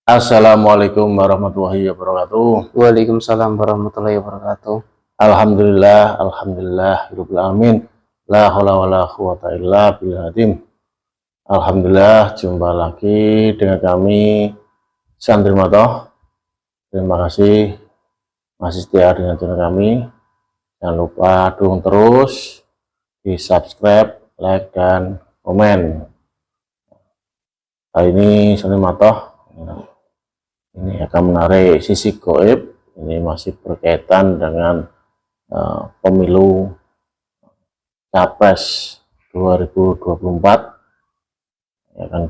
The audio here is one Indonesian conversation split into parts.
Assalamualaikum warahmatullahi wabarakatuh. Waalaikumsalam warahmatullahi wabarakatuh. Alhamdulillah, alamin. La haula wala quwata illa billahil. Alhamdulillah, jumpa lagi dengan kami Santri Matoh. Terima kasih masih setia dengan channel kami. Jangan lupa dukung terus, di subscribe, like, dan komen. Kali ini Santri Matoh ini akan menarik sisi goib. Ini masih berkaitan dengan pemilu Capres 2024 yang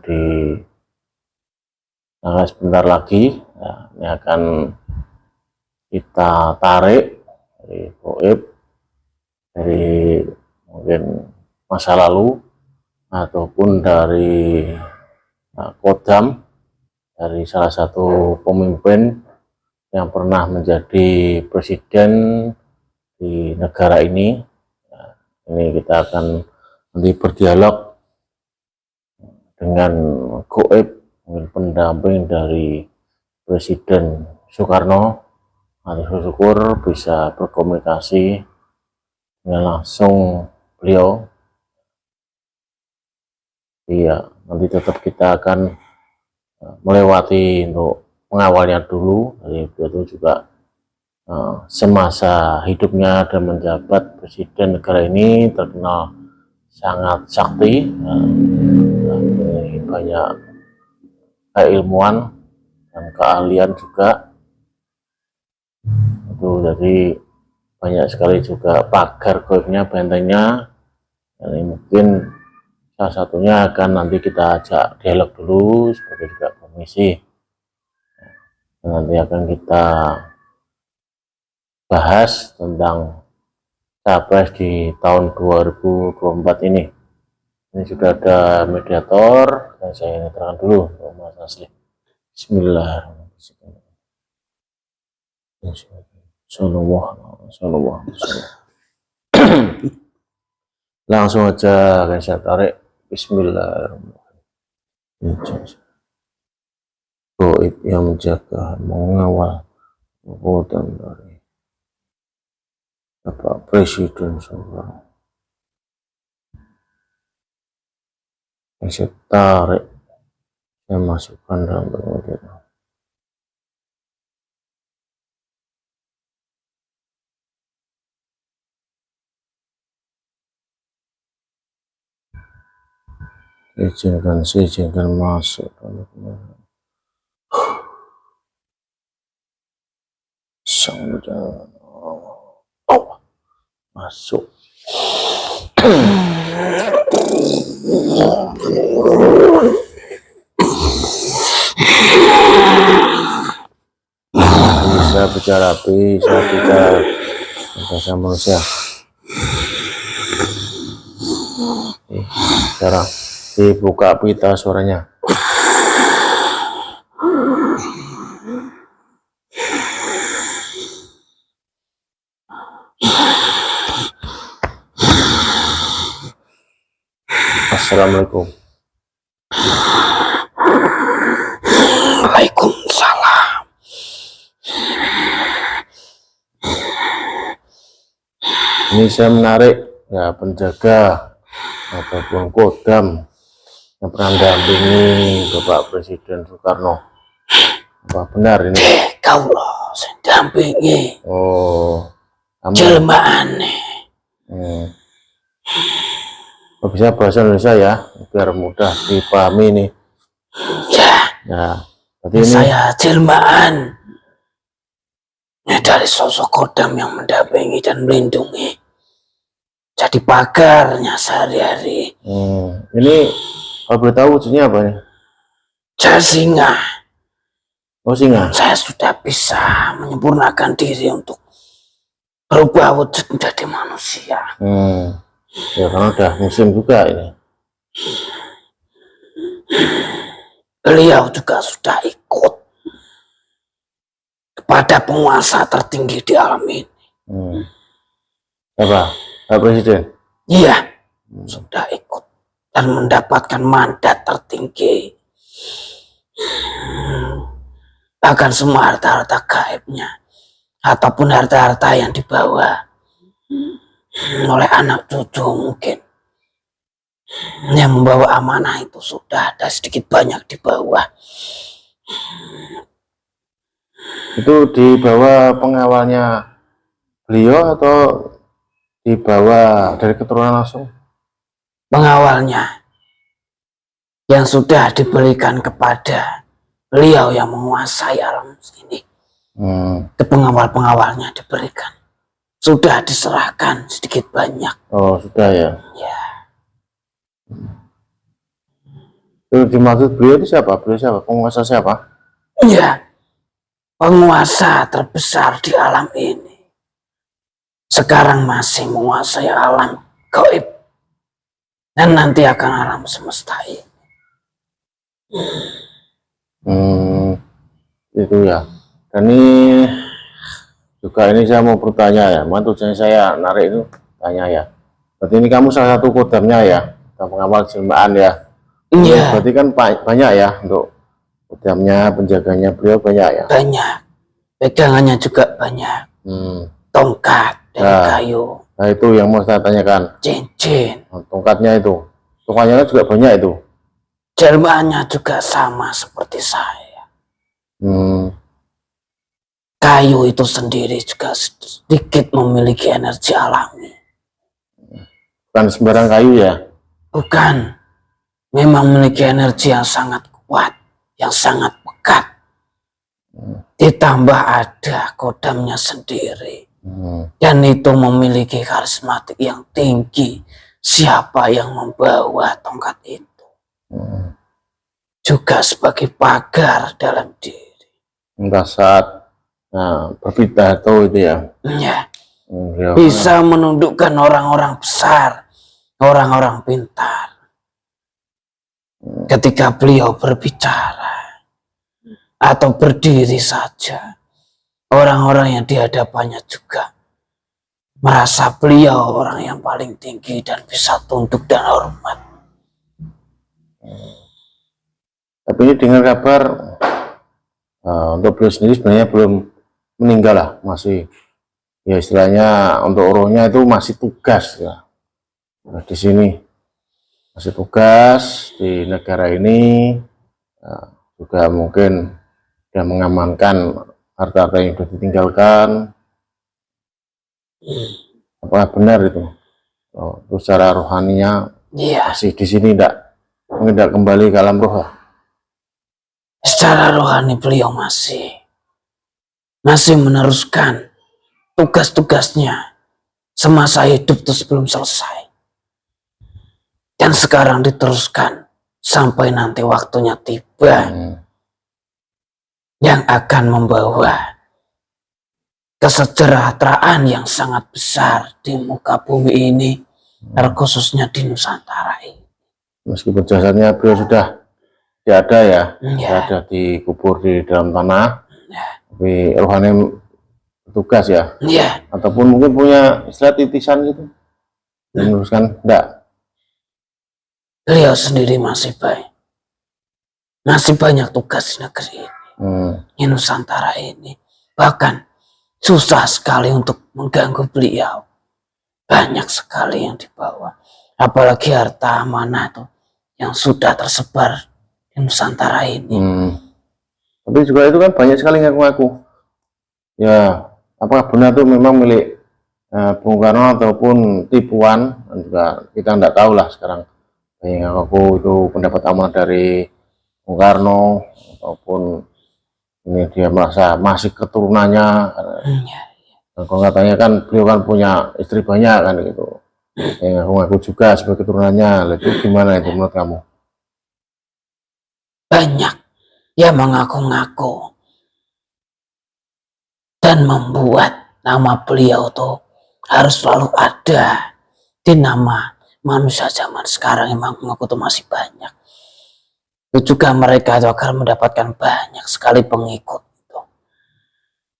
akan sebentar lagi. Ini akan kita tarik dari goib, dari mungkin masa lalu ataupun dari kodam dari salah satu pemimpin yang pernah menjadi presiden di negara ini. Ini kita akan nanti berdialog dengan goib, pendamping dari Presiden Soekarno. Syukur bisa berkomunikasi dengan langsung beliau. Iya, nanti tetap kita akan melewati untuk pengawalnya dulu. Dari itu juga semasa hidupnya dan menjabat presiden negara ini terkenal sangat sakti, banyak keilmuan dan keahlian juga. Itu jadi banyak sekali juga pagar goibnya, bentengnya. Ini mungkin salah satunya akan nanti kita ajak dialog dulu sebagai juga komisi. Nanti akan kita bahas tentang Capres di tahun 2024 ini. Ini sudah ada mediator, dan saya ini terangkan dulu untuk Mas Asli. Bismillahirrahmanirrahim. Langsung aja akan saya tarik. Bismillahirrahmanirrahim. Goib yang menjaga, mengawal dan dari Bapak Presiden Soekarno. Saya tarik, saya masukkan dalam berbagai. Saya izinkan masuk. Masuk. Bisa bicara bahasa manusia. Sekarang dibuka pita suaranya. Assalamualaikum. Waalaikumsalam. Ini saya menarik ya penjaga ataupun kodam yang pernah mendampingi Bapak Presiden Soekarno. Apa benar ini? Kau loh, saya dampingi. Oh, jelmaan. Bisa bahasa Indonesia ya, biar mudah dipahami nih. Ya. Nah, tadi ini saya jelmaan dari sosok kodam yang mendampingi dan melindungi. Jadi pagarnya sehari-hari. Ini kalau boleh tahu wujudnya apa nih? Saya singa. Oh, singa. Saya sudah bisa menyempurnakan diri untuk berubah wujud menjadi manusia. Ya karena udah musim juga ini. Beliau juga sudah ikut kepada penguasa tertinggi di alam ini. Apa? Pak Presiden? Iya, sudah ikut dan mendapatkan mandat tertinggi. akan semua harta-harta gaibnya ataupun harta-harta yang dibawa oleh anak cucu mungkin yang membawa amanah itu sudah ada sedikit banyak di bawah. Itu dibawa pengawalnya beliau atau dibawa dari keturunan langsung? Pengawalnya yang sudah diberikan kepada beliau yang menguasai alam ini. Ke pengawal-pengawalnya diberikan. Sudah diserahkan sedikit banyak. Oh, sudah ya. Ya. Itu dimaksud beliau itu siapa? Beliau siapa? Penguasa siapa? Ya. Penguasa terbesar di alam ini. Sekarang masih menguasai alam gaib. Dan nanti akan alam semesta ini. Itu ya. Dan ini juga ini saya mau bertanya ya. Tujuannya saya narik itu tanya ya. Berarti ini kamu salah satu kodamnya ya, pengawal jelmaan ya. Iya. Berarti kan banyak ya untuk kodamnya, penjaganya beliau banyak ya. Banyak. Pegangannya juga banyak. Tongkat dari kayu. Nah itu yang mau saya tanyakan. Cincin. Tongkatnya itu. Tongkatnya juga banyak itu. Jelmaannya juga sama seperti saya. Kayu itu sendiri juga sedikit memiliki energi alami. Bukan sembarang kayu ya? Bukan. Memang memiliki energi yang sangat kuat, yang sangat pekat. Ditambah ada kodamnya sendiri. Dan itu memiliki karismatik yang tinggi. Siapa yang membawa tongkat itu? Juga sebagai pagar dalam diri. Entah saat berpidato itu ya. Ya. Bisa menundukkan orang-orang besar, orang-orang pintar. Ketika beliau berbicara atau berdiri saja, orang-orang yang di hadapannya juga merasa beliau orang yang paling tinggi dan bisa tunduk dan hormat. Tapi ini dengar kabar untuk beliau sendiri sebenarnya belum meninggal lah, masih ya istilahnya untuk rohnya itu masih tugas ya. Nah, di sini masih tugas di negara ini, juga mungkin sudah mengamankan harta-harta yang sudah ditinggalkan. Apakah benar itu? Terus secara rohaninya masih di sini tidak kembali ke alam roh? Secara rohani beliau masih meneruskan tugas-tugasnya semasa hidup terus belum selesai. Dan sekarang diteruskan sampai nanti waktunya tiba yang akan membawa kesejahteraan yang sangat besar di muka bumi ini, terkhususnya di Nusantara ini. Meskipun jasadnya beliau sudah tidak ada ya, ada dikubur di dalam tanah, tapi rohani bertugas ya, ataupun mungkin punya istilah titisan gitu, meneruskan enggak? Beliau sendiri masih banyak tugas di negeri ini, di Nusantara ini, bahkan susah sekali untuk mengganggu beliau, banyak sekali yang dibawa, apalagi harta amanah tuh yang sudah tersebar di Nusantara ini. Tapi juga itu kan banyak sekali ngaku-ngaku. Ya, apakah benar itu memang milik Bung Karno ataupun tipuan? Dan juga kita nggak tahu lah sekarang. Yang ngaku itu pendapat amanah dari Bung Karno ataupun ini dia merasa masih keturunannya. Dan kalau katanya kan beliau kan punya istri banyak kan gitu. Yang ngaku-ngaku juga sebagai keturunannya. Itu gimana itu menurut kamu? Banyak yang mengaku-ngaku dan membuat nama beliau tuh harus selalu ada di nama manusia zaman sekarang yang mengaku tuh masih banyak. Itu juga mereka itu akan mendapatkan banyak sekali pengikut itu.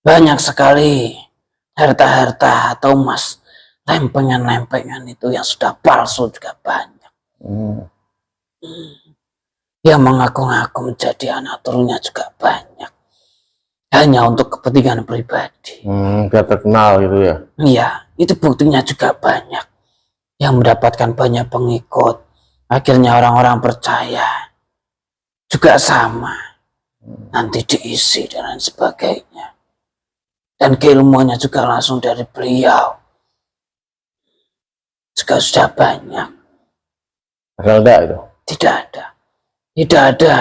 Banyak sekali harta-harta atau emas, lempengan-lempengan itu yang sudah palsu juga banyak. Yang mengaku-ngaku menjadi anak turunnya juga banyak. hanya untuk kepentingan pribadi. Biar terkenal gitu ya. Iya, itu buktinya juga banyak yang mendapatkan banyak pengikut. Akhirnya orang-orang percaya. Juga sama, nanti diisi dan lain sebagainya. Dan keilmuannya juga langsung dari beliau. Juga sudah banyak. Padahal enggak itu. Tidak ada. Tidak ada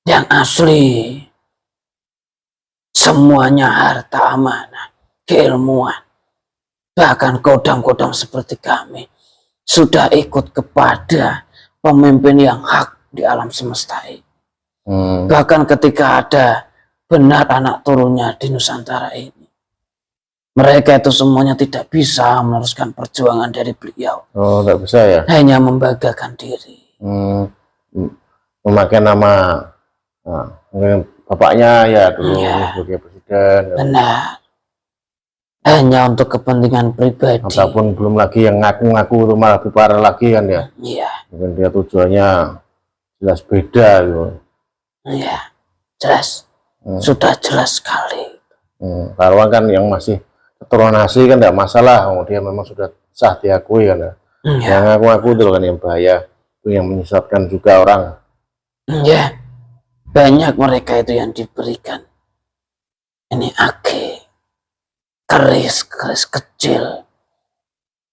yang asli. Semuanya harta amanah, keilmuan. Bahkan kodam-kodam seperti kami sudah ikut kepada pemimpin yang hak di alam semesta ini. Bahkan ketika ada benar anak turunnya di Nusantara ini, mereka itu semuanya tidak bisa meneruskan perjuangan dari beliau. Oh, enggak bisa ya? Hanya membanggakan diri. Memakai nama mungkin bapaknya ya dulu sebagai presiden. Benar. Hanya untuk kepentingan pribadi. Ataupun belum lagi yang ngaku-ngaku itu malah lebih parah lagi kan ya? Iya. Mungkin dia tujuannya jelas beda gitu. Iya, jelas. Sudah jelas sekali. Karuan kan yang masih keturunan asli kan tidak masalah, dia memang sudah sah diakui kan ya. Yang ngaku-ngaku itu kan yang bahaya, itu yang menyesatkan juga orang. Ya, banyak mereka itu yang diberikan ini keris kecil.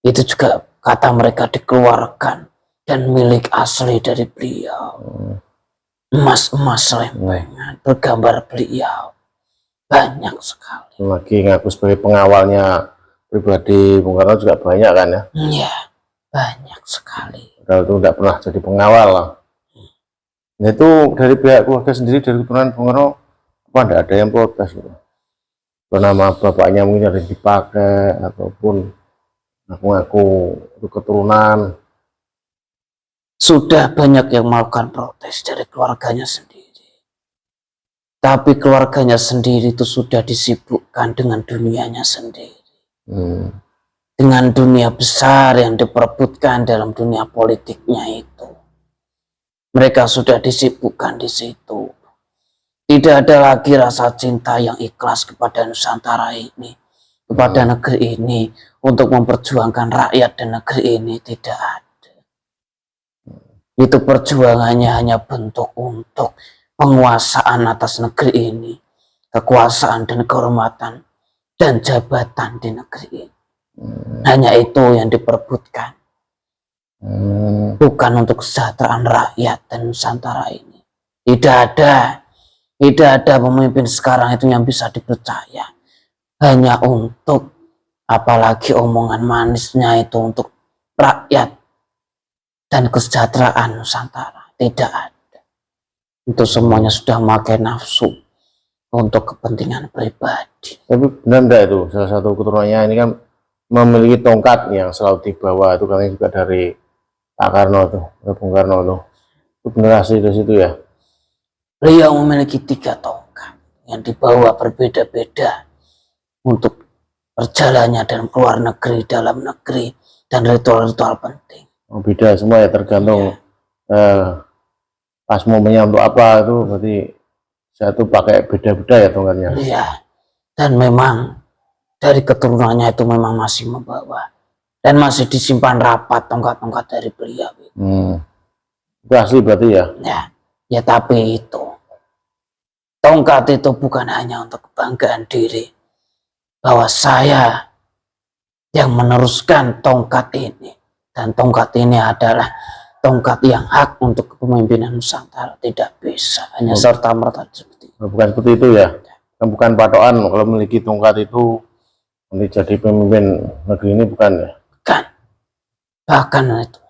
Itu juga kata mereka dikeluarkan dan milik asli dari beliau. Emas-emas lempengan bergambar beliau. Banyak sekali. Lagi ngaku sebagai pengawalnya pribadi Bung Karno juga banyak kan ya? Iya, banyak sekali. Padahal itu tidak pernah jadi pengawal lah. Nah, itu dari pihak keluarga sendiri, dari keturunan Bung Karno, apa tidak ada yang protes gitu? Nama bapaknya mungkin ada yang dipakai, ataupun ngaku-ngaku itu keturunan. Sudah banyak yang melakukan protes dari keluarganya sendiri. Tapi keluarganya sendiri itu sudah disibukkan dengan dunianya sendiri. Dengan dunia besar yang diperebutkan dalam dunia politiknya itu. Mereka sudah disibukkan di situ. Tidak ada lagi rasa cinta yang ikhlas kepada Nusantara ini. Kepada negeri ini. Untuk memperjuangkan rakyat dan negeri ini tidak ada. Itu perjuangannya hanya bentuk untuk penguasaan atas negeri ini, kekuasaan dan kehormatan dan jabatan di negeri ini. Hanya itu yang diperebutkan, bukan untuk kesejahteraan rakyat dan Nusantara ini. Tidak ada pemimpin sekarang itu yang bisa dipercaya. Hanya untuk, apalagi omongan manisnya itu untuk rakyat dan kesejahteraan Nusantara. Tidak ada. Itu semuanya sudah memakai nafsu untuk kepentingan pribadi. Tapi benar enggak itu salah satu keturunannya ini kan memiliki tongkat yang selalu dibawa, itu katanya juga dari Pak Karno tuh, Bung Karno tuh. Itu benar asli dari situ ya? Beliau memiliki 3 tongkat yang dibawa berbeda-beda untuk perjalanannya dalam keluar negeri, dalam negeri, dan ritual-ritual penting. Beda semua ya, tergantung pas momennya untuk apa, itu berarti saya tuh pakai beda-beda ya tongkatnya. Iya, dan memang dari keturunannya itu memang masih membawa dan masih disimpan rapat tongkat-tongkat dari beliau. Itu asli berarti ya? Ya tapi itu tongkat itu bukan hanya untuk kebanggaan diri bahwa saya yang meneruskan tongkat ini. Dan tongkat ini adalah tongkat yang hak untuk kepemimpinan Nusantara. Tidak bisa hanya serta-merta seperti itu. Bukan seperti itu ya? Bukan patokan kalau memiliki tongkat itu nanti jadi pemimpin negeri ini, bukan ya? Bukan. Bahkan itu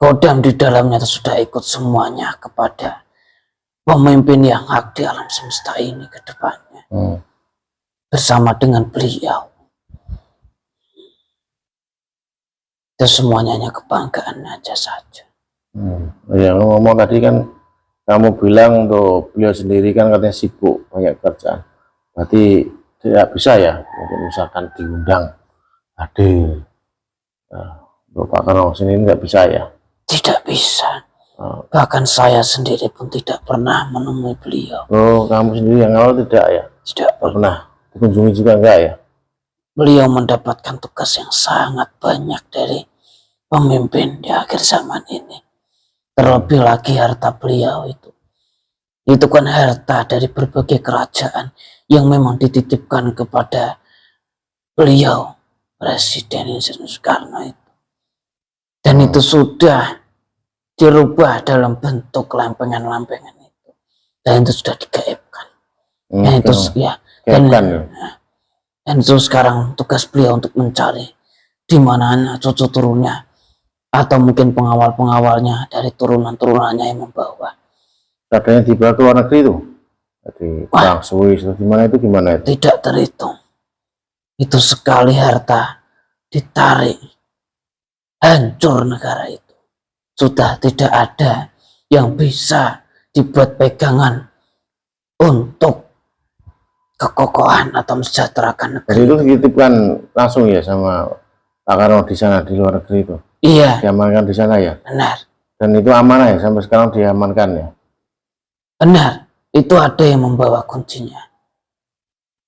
kodam di dalamnya itu sudah ikut semuanya kepada pemimpin yang hak di alam semesta ini ke depannya. Bersama dengan beliau. Itu semuanya hanya kebanggaan aja saja. Yang ngomong tadi kan, kamu bilang untuk beliau sendiri kan katanya sibuk, banyak kerjaan. Berarti tidak bisa ya, mungkin misalkan diundang hadir. Untuk Pak Karno sini nggak bisa ya? Tidak bisa. Oh, Bahkan saya sendiri pun tidak pernah menemui beliau. oh, kamu sendiri yang awal tidak ya? Tidak Tidak pernah. pernah dikunjungi juga enggak ya? Beliau mendapatkan tugas yang sangat banyak dari pemimpin di akhir zaman ini. Terlebih lagi harta beliau itu kan harta dari berbagai kerajaan yang memang dititipkan kepada beliau, Presiden Soekarno itu. Dan itu sudah dirubah dalam bentuk lempengan-lempengan itu. Dan itu sudah digaibkan. Dan itu ya, Gaibkan ya? dan itu sekarang tugas beliau untuk mencari di mana cucu turunnya atau mungkin pengawal-pengawalnya dari turunan-turunannya yang membawa. Katanya dibawa ke luar negeri itu, jadi perang Swiss atau gimana itu, gimana itu? Tidak terhitung. Itu sekali harta ditarik, hancur negara itu. Sudah tidak ada yang bisa dibuat pegangan untuk kekokohan atau mensejahterakan negeri. Jadi itu dititipkan langsung ya sama Pak Karno di sana, di luar negeri itu? Iya, Diamankan di sana ya? benar. Dan itu amanah ya, sampai sekarang diamankan ya? Benar, itu ada yang membawa kuncinya.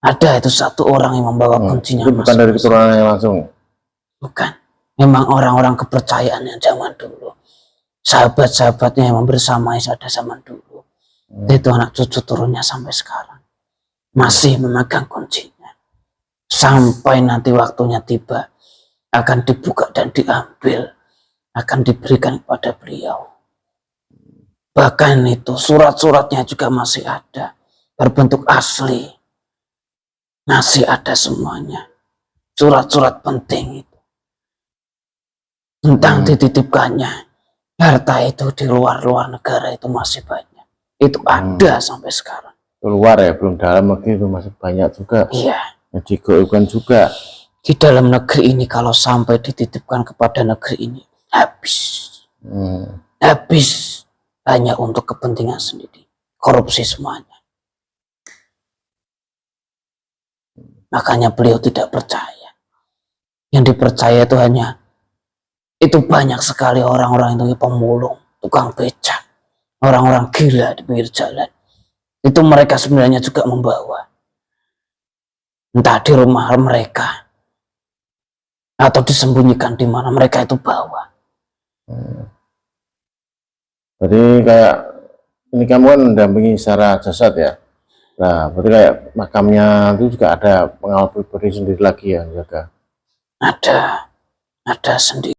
Ada itu satu orang yang membawa kuncinya. Itu bukan dari keturunan yang langsung? Bukan, memang orang-orang kepercayaan yang zaman dulu. Sahabat-sahabatnya yang membersamai pada zaman dulu. Itu anak cucu turunnya sampai sekarang. Masih memegang kuncinya. Sampai nanti waktunya tiba, akan dibuka dan diambil. Akan diberikan kepada beliau. Bahkan itu surat-suratnya juga masih ada. Berbentuk asli. Masih ada semuanya. Surat-surat penting itu. Tentang dititipkannya harta itu di luar-luar negara itu masih banyak. Itu ada sampai sekarang. Keluar ya, belum dalam negeri itu masih banyak juga. Iya. Yang digaibkan juga. Di dalam negeri ini kalau sampai dititipkan kepada negeri ini habis. Habis hanya untuk kepentingan sendiri. Korupsi semuanya. Makanya beliau tidak percaya. Yang dipercaya itu hanya itu banyak sekali orang-orang itu pemulung, tukang becak, orang-orang gila di pinggir jalan. Itu mereka sebenarnya juga membawa. Entah di rumah mereka atau disembunyikan di mana mereka itu bawa. Jadi kayak ini kamu kan mendampingi secara jasad ya. Nah, berarti kayak makamnya itu juga ada pengawal pribadi sendiri lagi ya, jaga. Ada sendiri.